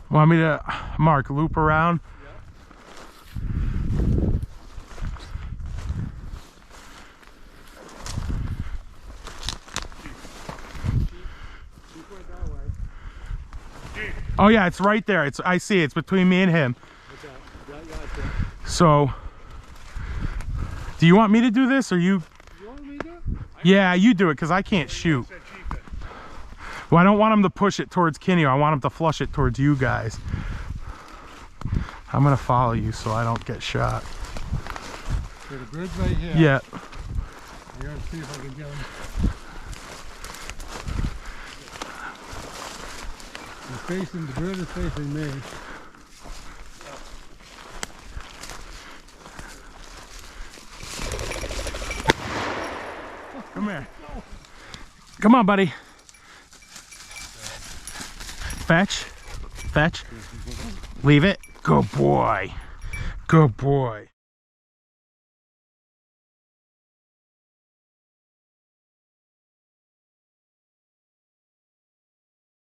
Want me to, Mark, loop around? Oh yeah, it's right there. I see it. It's between me and him. So, do you want me to do this, or you? You want me to do it? Yeah, you do it, because I can't shoot. Well, I don't want him to push it towards Kenny. I want him to flush it towards you guys. I'm gonna follow you so I don't get shot. So the bird's right here. Yeah. I gotta see if I can get him. The bird is facing me. Come here. Come on, buddy. Fetch. Fetch. Leave it. Good boy. Good boy.